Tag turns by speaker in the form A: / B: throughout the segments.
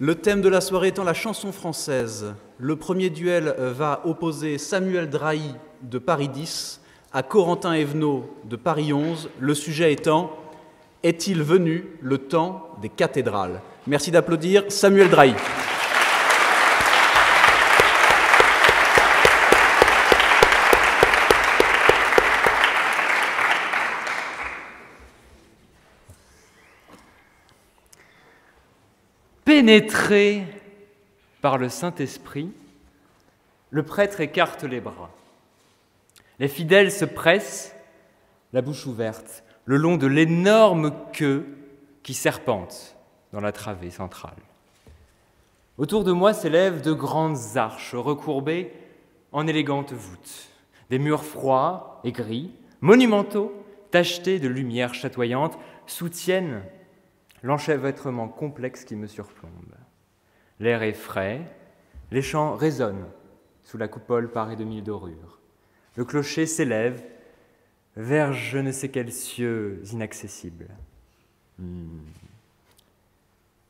A: Le thème de la soirée étant la chanson française. Le premier duel va opposer Samuel Drahi de Paris 10 à Corentin Evenot de Paris 11. Le sujet étant « Est-il venu le temps des cathédrales ?» Merci d'applaudir Samuel Drahi.
B: Pénétré par le Saint-Esprit, le prêtre écarte les bras. Les fidèles se pressent, la bouche ouverte, le long de l'énorme queue qui serpente dans la travée centrale. Autour de moi s'élèvent de grandes arches recourbées en élégantes voûtes, des murs froids et gris, monumentaux, tachetés de lumière chatoyante, soutiennent l'enchevêtrement complexe qui me surplombe. L'air est frais, les chants résonnent sous la coupole parée de 1000 dorures. Le clocher s'élève vers je ne sais quels cieux inaccessibles.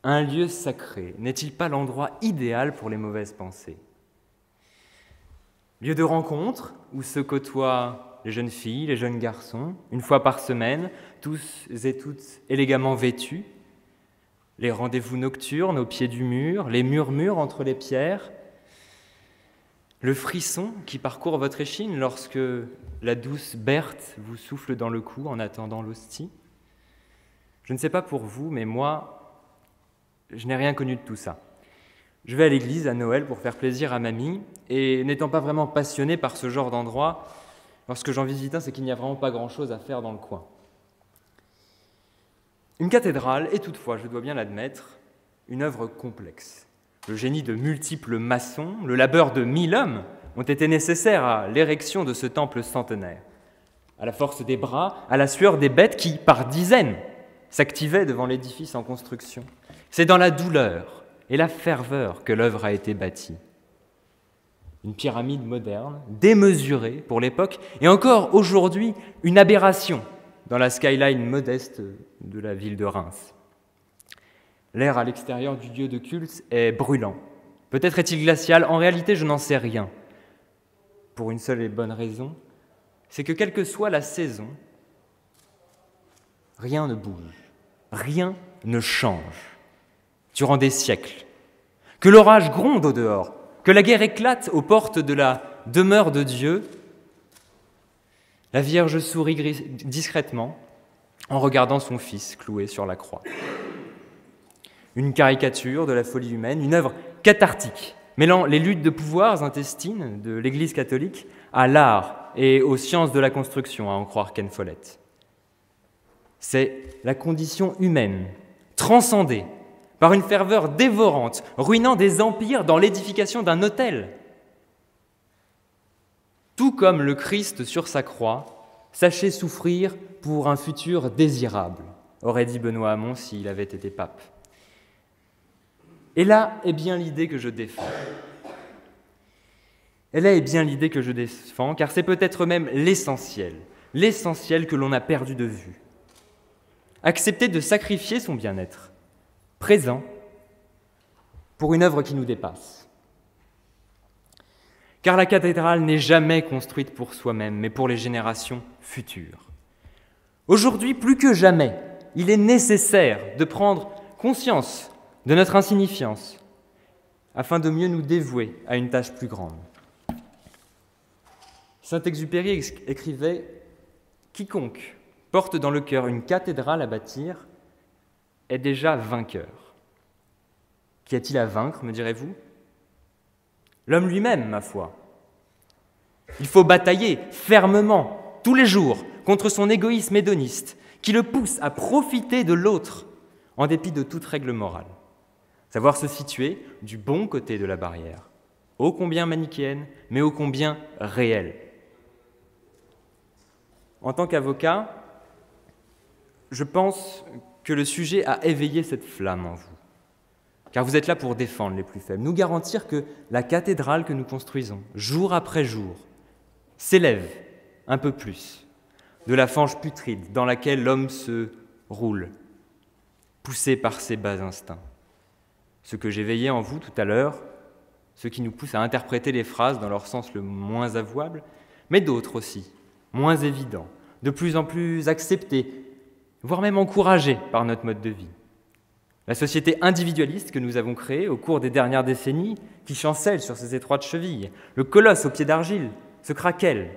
B: Un lieu sacré, n'est-il pas l'endroit idéal pour les mauvaises pensées? Lieu de rencontre où se côtoient les jeunes filles, les jeunes garçons, une fois par semaine, tous et toutes élégamment vêtus, les rendez-vous nocturnes au pied du mur, les murmures entre les pierres, le frisson qui parcourt votre échine lorsque la douce Berthe vous souffle dans le cou en attendant l'hostie. Je ne sais pas pour vous, mais moi, je n'ai rien connu de tout ça. Je vais à l'église à Noël pour faire plaisir à mamie, et n'étant pas vraiment passionné par ce genre d'endroit, lorsque j'en visite un, c'est qu'il n'y a vraiment pas grand-chose à faire dans le coin. Une cathédrale est toutefois, je dois bien l'admettre, une œuvre complexe. Le génie de multiples maçons, le labeur de 1000 hommes ont été nécessaires à l'érection de ce temple centenaire. À la force des bras, à la sueur des bêtes qui, par dizaines, s'activaient devant l'édifice en construction. C'est dans la douleur et la ferveur que l'œuvre a été bâtie. Une pyramide moderne, démesurée pour l'époque, et encore aujourd'hui une aberration dans la skyline modeste de la ville de Reims. L'air à l'extérieur du lieu de culte est brûlant. Peut-être est-il glacial, en réalité je n'en sais rien. Pour une seule et bonne raison, c'est que quelle que soit la saison, rien ne bouge, rien ne change durant des siècles. Que l'orage gronde au dehors, que la guerre éclate aux portes de la demeure de Dieu, la Vierge sourit discrètement en regardant son fils cloué sur la croix. Une caricature de la folie humaine, une œuvre cathartique, mêlant les luttes de pouvoirs intestines de l'Église catholique à l'art et aux sciences de la construction, à en croire Ken Follett. C'est la condition humaine, transcendée par une ferveur dévorante, ruinant des empires dans l'édification d'un autel. Tout comme le Christ sur sa croix, sachez souffrir pour un futur désirable, aurait dit Benoît Hamon s'il avait été pape. Et là est bien l'idée que je défends. Elle est bien l'idée que je défends, car c'est peut-être même l'essentiel que l'on a perdu de vue. Accepter de sacrifier son bien-être présent pour une œuvre qui nous dépasse. Car la cathédrale n'est jamais construite pour soi-même, mais pour les générations futures. Aujourd'hui, plus que jamais, il est nécessaire de prendre conscience de notre insignifiance, afin de mieux nous dévouer à une tâche plus grande. Saint-Exupéry écrivait « Quiconque porte dans le cœur une cathédrale à bâtir est déjà vainqueur. » Qu'y a-t-il à vaincre, me direz-vous? L'homme lui-même, ma foi. Il faut batailler fermement, tous les jours, contre son égoïsme hédoniste, qui le pousse à profiter de l'autre, en dépit de toute règle morale. Savoir se situer du bon côté de la barrière, ô combien manichéenne, mais ô combien réelle. En tant qu'avocat, je pense que le sujet a éveillé cette flamme en vous, car vous êtes là pour défendre les plus faibles, nous garantir que la cathédrale que nous construisons, jour après jour, s'élève un peu plus de la fange putride dans laquelle l'homme se roule, poussé par ses bas instincts. ce que j'éveillais en vous tout à l'heure, ceux qui nous poussent à interpréter les phrases dans leur sens le moins avouable, mais d'autres aussi, moins évidents, de plus en plus acceptés, voire même encouragés par notre mode de vie. La société individualiste que nous avons créée au cours des dernières décennies, qui chancelle sur ses étroites chevilles, le colosse aux pieds d'argile, se craquelle.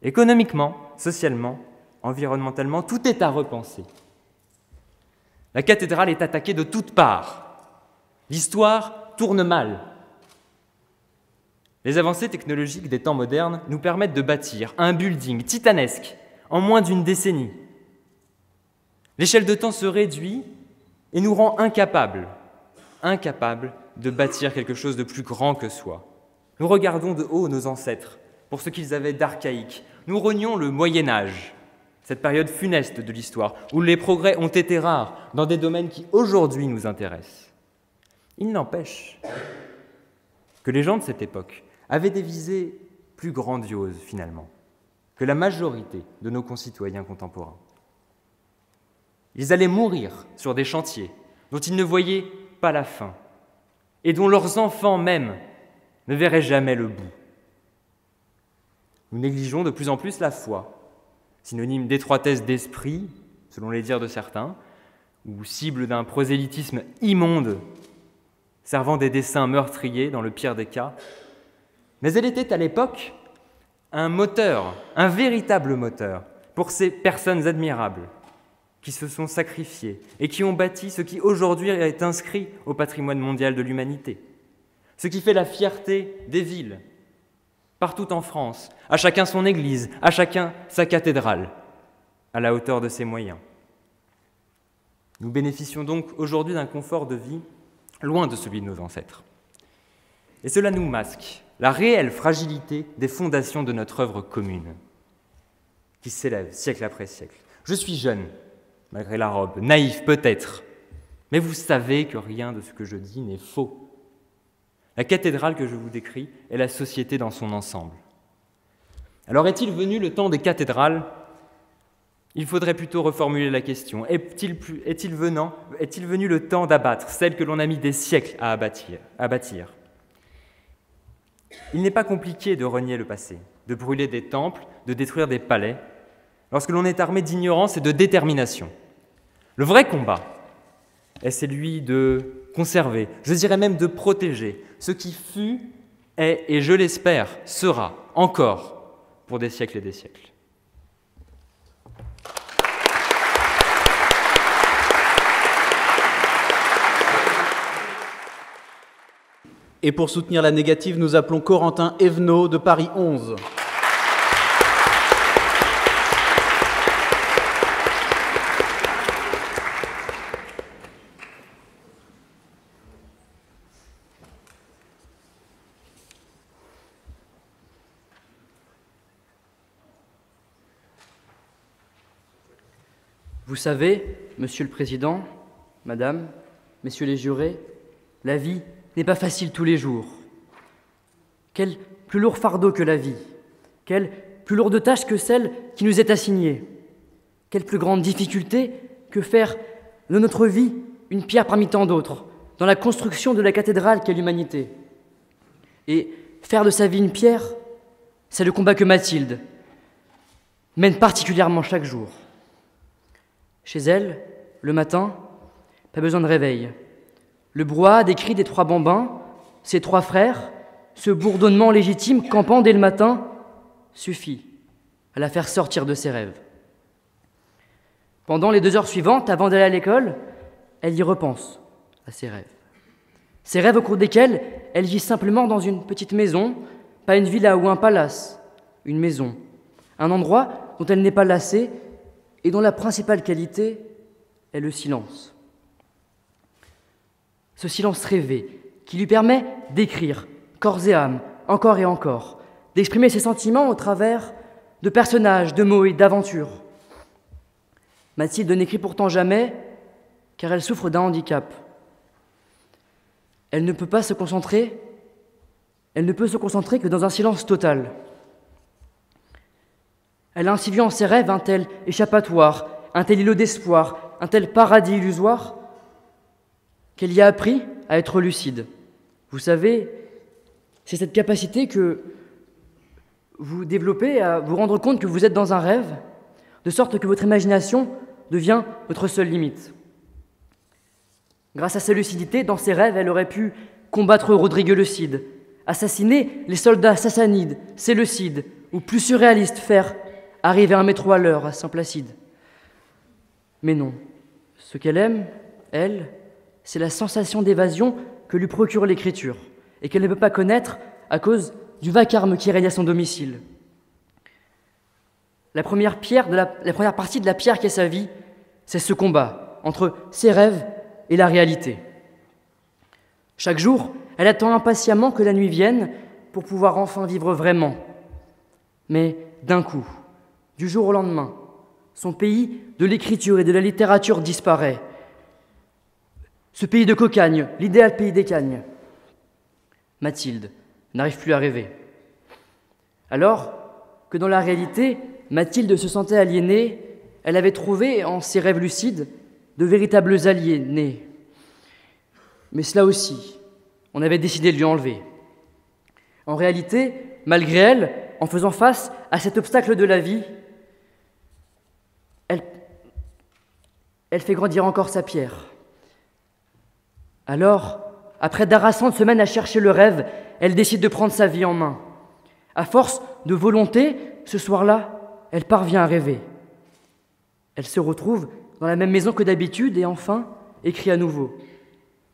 B: Économiquement, socialement, environnementalement, tout est à repenser. La cathédrale est attaquée de toutes parts. L'histoire tourne mal. Les avancées technologiques des temps modernes nous permettent de bâtir un building titanesque en moins d'une décennie. L'échelle de temps se réduit et nous rend incapables de bâtir quelque chose de plus grand que soi. Nous regardons de haut nos ancêtres pour ce qu'ils avaient d'archaïque. Nous renions le Moyen-Âge, cette période funeste de l'histoire où les progrès ont été rares dans des domaines qui aujourd'hui nous intéressent. Il n'empêche que les gens de cette époque avaient des visées plus grandioses finalement que la majorité de nos concitoyens contemporains. Ils allaient mourir sur des chantiers dont ils ne voyaient pas la fin et dont leurs enfants même ne verraient jamais le bout. Nous négligeons de plus en plus la foi, synonyme d'étroitesse d'esprit, selon les dires de certains, ou cible d'un prosélytisme immonde, servant des desseins meurtriers dans le pire des cas. Mais elle était à l'époque un moteur, un véritable moteur, pour ces personnes admirables qui se sont sacrifiées et qui ont bâti ce qui aujourd'hui est inscrit au patrimoine mondial de l'humanité, ce qui fait la fierté des villes, partout en France, à chacun son église, à chacun sa cathédrale, à la hauteur de ses moyens. Nous bénéficions donc aujourd'hui d'un confort de vie loin de celui de nos ancêtres. Et cela nous masque la réelle fragilité des fondations de notre œuvre commune, qui s'élève siècle après siècle. Je suis jeune, malgré la robe, naïf peut-être, mais vous savez que rien de ce que je dis n'est faux. La cathédrale que je vous décris est la société dans son ensemble. Alors est-il venu le temps des cathédrales ? Il faudrait plutôt reformuler la question. Est-il venu le temps d'abattre celle que l'on a mis des siècles à bâtir ? Il n'est pas compliqué de renier le passé, de brûler des temples, de détruire des palais, lorsque l'on est armé d'ignorance et de détermination. Le vrai combat est celui de conserver, je dirais même de protéger, ce qui fut, est et je l'espère sera encore pour des siècles et des siècles.
A: Et pour soutenir la négative, nous appelons Corentin Evenot de Paris 11.
C: Vous savez, Monsieur le Président, Madame, Messieurs les jurés, la vie n'est pas facile tous les jours. Quel plus lourd fardeau que la vie, quelle plus lourde tâche que celle qui nous est assignée, quelle plus grande difficulté que faire de notre vie une pierre parmi tant d'autres, dans la construction de la cathédrale qu'est l'humanité. Et faire de sa vie une pierre, c'est le combat que Mathilde mène particulièrement chaque jour. Chez elle, le matin, pas besoin de réveil. Le brouhaha des cris des trois bambins, ses trois frères, ce bourdonnement légitime campant dès le matin, suffit à la faire sortir de ses rêves. Pendant les 2 heures suivantes, avant d'aller à l'école, elle y repense à ses rêves. Ces rêves au cours desquels elle vit simplement dans une petite maison, pas une villa ou un palace, une maison, un endroit dont elle n'est pas lassée et dont la principale qualité est le silence. Ce silence rêvé qui lui permet d'écrire, corps et âme, encore et encore, d'exprimer ses sentiments au travers de personnages, de mots et d'aventures. Mathilde n'écrit pourtant jamais, car elle souffre d'un handicap. Elle ne peut se concentrer que dans un silence total. Elle a ainsi vu en ses rêves un tel échappatoire, un tel îlot d'espoir, un tel paradis illusoire, qu'elle y a appris à être lucide. Vous savez, c'est cette capacité que vous développez à vous rendre compte que vous êtes dans un rêve, de sorte que votre imagination devient votre seule limite. Grâce à sa lucidité, dans ses rêves, elle aurait pu combattre Rodrigue le Cid, assassiner les soldats sassanides, séleucides, ou plus surréaliste, faire arriver un métro à l'heure à Saint-Placide. Mais non, ce qu'elle aime, elle, c'est la sensation d'évasion que lui procure l'écriture, et qu'elle ne peut pas connaître à cause du vacarme qui règne à son domicile. La première partie de la pierre qu'est sa vie, c'est ce combat entre ses rêves et la réalité. Chaque jour, elle attend impatiemment que la nuit vienne pour pouvoir enfin vivre vraiment. Mais d'un coup, du jour au lendemain, son pays de l'écriture et de la littérature disparaît. Ce pays de cocagne, l'idéal pays des cagnes. Mathilde n'arrive plus à rêver. Alors que dans la réalité, Mathilde se sentait aliénée, elle avait trouvé en ses rêves lucides de véritables alliés nés. Mais cela aussi, on avait décidé de lui enlever. En réalité, malgré elle, en faisant face à cet obstacle de la vie, elle fait grandir encore sa pierre. Alors, après d'harassantes semaines à chercher le rêve, elle décide de prendre sa vie en main. À force de volonté, ce soir-là, elle parvient à rêver. Elle se retrouve dans la même maison que d'habitude et enfin écrit à nouveau.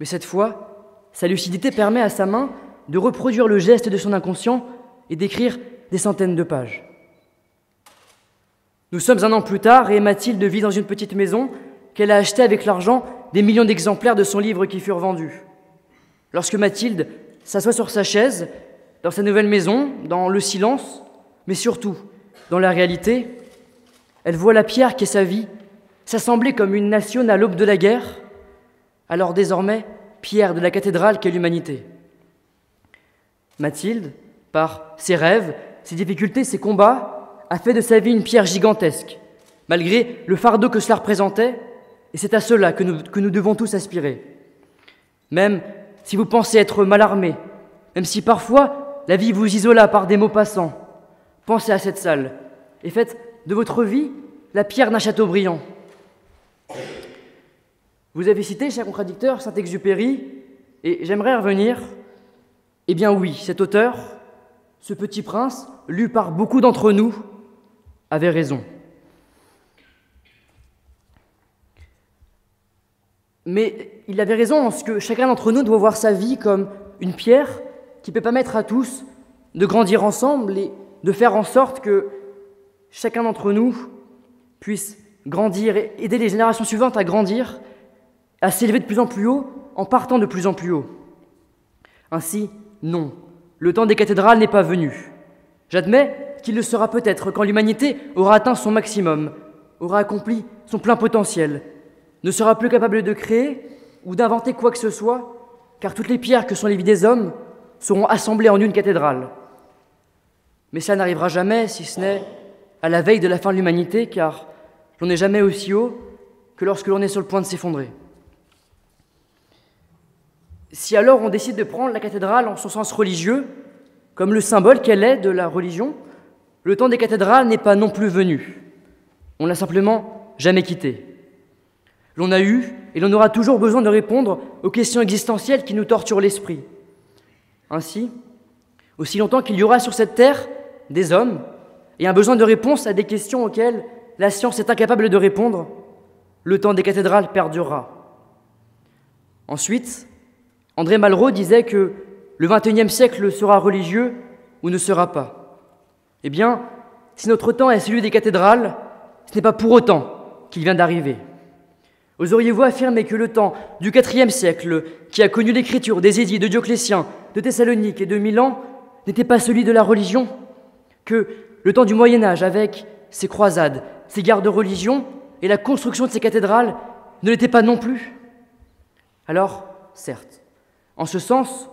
C: Mais cette fois, sa lucidité permet à sa main de reproduire le geste de son inconscient et d'écrire des centaines de pages. Nous sommes un an plus tard et Mathilde vit dans une petite maison qu'elle a achetée avec l'argent des millions d'exemplaires de son livre qui furent vendus. Lorsque Mathilde s'assoit sur sa chaise, dans sa nouvelle maison, dans le silence, mais surtout dans la réalité, elle voit la pierre qu'est sa vie s'assembler comme une nation à l'aube de la guerre, alors désormais pierre de la cathédrale qu'est l'humanité. Mathilde, par ses rêves, ses difficultés, ses combats, a fait de sa vie une pierre gigantesque, malgré le fardeau que cela représentait, et c'est à cela que nous devons tous aspirer. Même si vous pensez être mal armé, même si parfois la vie vous isola par des mots passants, pensez à cette salle et faites de votre vie la pierre d'un château brillant. Vous avez cité, cher contradicteur, Saint-Exupéry, et j'aimerais y revenir. Eh bien oui, cet auteur, ce petit prince, lu par beaucoup d'entre nous, avait raison. Mais il avait raison en ce que chacun d'entre nous doit voir sa vie comme une pierre qui peut permettre à tous de grandir ensemble et de faire en sorte que chacun d'entre nous puisse grandir et aider les générations suivantes à grandir, à s'élever de plus en plus haut en partant de plus en plus haut. Ainsi, non, le temps des cathédrales n'est pas venu. J'admets qu'il le sera peut-être quand l'humanité aura atteint son maximum, aura accompli son plein potentiel, ne sera plus capable de créer ou d'inventer quoi que ce soit, car toutes les pierres que sont les vies des hommes seront assemblées en une cathédrale. Mais ça n'arrivera jamais, si ce n'est à la veille de la fin de l'humanité, car l'on n'est jamais aussi haut que lorsque l'on est sur le point de s'effondrer. Si alors on décide de prendre la cathédrale en son sens religieux, comme le symbole qu'elle est de la religion, le temps des cathédrales n'est pas non plus venu. On l'a simplement jamais quitté. L'on a eu et l'on aura toujours besoin de répondre aux questions existentielles qui nous torturent l'esprit. Ainsi, aussi longtemps qu'il y aura sur cette terre des hommes et un besoin de réponse à des questions auxquelles la science est incapable de répondre, le temps des cathédrales perdurera. Ensuite, André Malraux disait que le XXIe siècle sera religieux ou ne sera pas. Eh bien, si notre temps est celui des cathédrales, ce n'est pas pour autant qu'il vient d'arriver. Oseriez-vous affirmer que le temps du IVe siècle, qui a connu l'écriture des édits de Dioclétien, de Thessalonique et de Milan, n'était pas celui de la religion? Que le temps du Moyen-Âge, avec ses croisades, ses guerres de religion et la construction de ses cathédrales, ne l'était pas non plus? Alors, certes, en ce sens,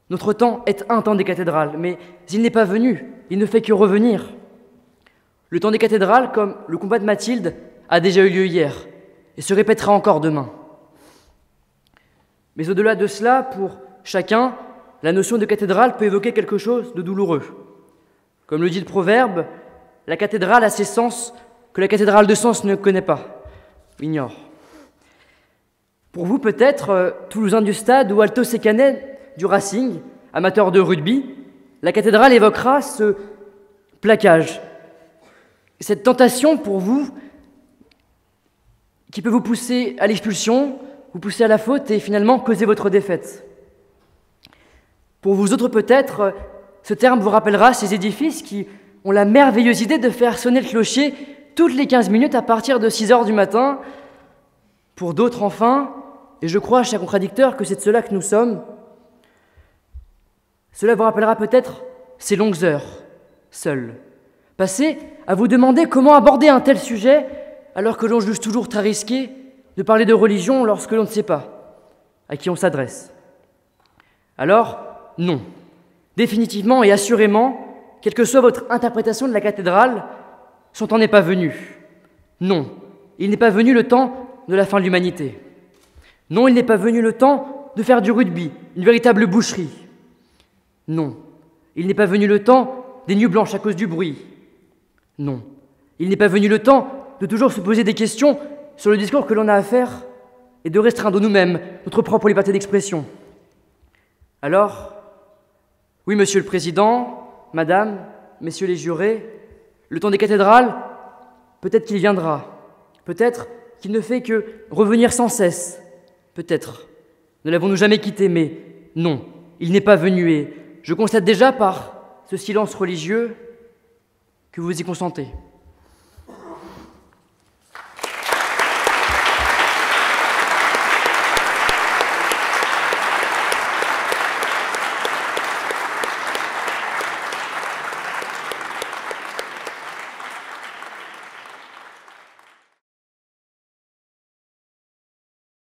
C: notre temps est un temps des cathédrales, mais il n'est pas venu, il ne fait que revenir. Le temps des cathédrales, comme le combat de Mathilde, a déjà eu lieu hier, et se répétera encore demain. Mais au-delà de cela, pour chacun, la notion de cathédrale peut évoquer quelque chose de douloureux. Comme le dit le proverbe, la cathédrale a ses sens que la cathédrale de Sens ne connaît pas, ignore. Pour vous, peut-être, Toulousain du Stade ou Alto Sécanais du Racing, amateur de rugby, la cathédrale évoquera ce plaquage, cette tentation pour vous qui peut vous pousser à l'expulsion, vous pousser à la faute et finalement causer votre défaite. Pour vous autres, peut-être, ce terme vous rappellera ces édifices qui ont la merveilleuse idée de faire sonner le clocher toutes les 15 minutes à partir de 6 heures du matin. Pour d'autres, enfin, et je crois, cher contradicteur, que c'est de cela que nous sommes, cela vous rappellera peut-être ces longues heures, seuls, passées à vous demander comment aborder un tel sujet alors que l'on juge toujours très risqué de parler de religion lorsque l'on ne sait pas à qui on s'adresse. Alors, non, définitivement et assurément, quelle que soit votre interprétation de la cathédrale, son temps n'est pas venu. Non, il n'est pas venu le temps de la fin de l'humanité. Non, il n'est pas venu le temps de faire du rugby une véritable boucherie. Non, il n'est pas venu le temps des nuits blanches à cause du bruit. Non, il n'est pas venu le temps de toujours se poser des questions sur le discours que l'on a à faire et de restreindre nous-mêmes notre propre liberté d'expression. Alors, oui, Monsieur le Président, Madame, Messieurs les jurés, le temps des cathédrales, peut-être qu'il viendra, peut-être qu'il ne fait que revenir sans cesse, peut-être ne l'avons-nous jamais quitté, mais non, il n'est pas venu et je constate déjà par ce silence religieux que vous y consentez.